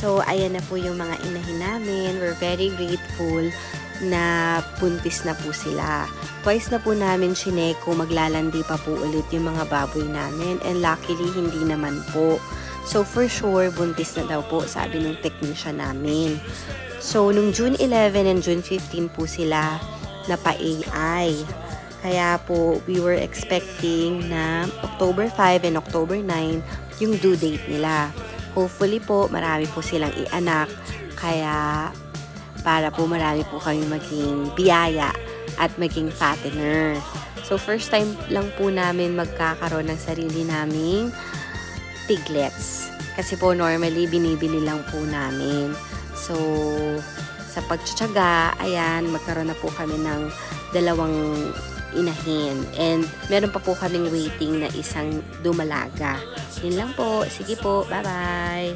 So, ayan na po yung mga inahin namin. We're very grateful na buntis na po sila. Twice na po namin chinek kung maglalandi pa po ulit yung mga baboy namin. And luckily, hindi naman po. So, for sure, buntis na daw po, sabi ng technician namin. So, nung June 11 and June 15 po sila napa-AI. Kaya po, we were expecting na October 5 and October 9 yung due date nila. Hopefully po, marami po silang ianak. Kaya, para po marami po kami maging biyaya at maging fattener. So, first time lang po namin magkakaroon ng sarili naming piglets. Kasi po, normally, binibili lang po namin. So, sa pagtsatsaga, ayan, magkaroon na po kami ng 2 inahin. And meron pa po kaming waiting na isang dumalaga. Yun lang po. Sige po. Bye-bye!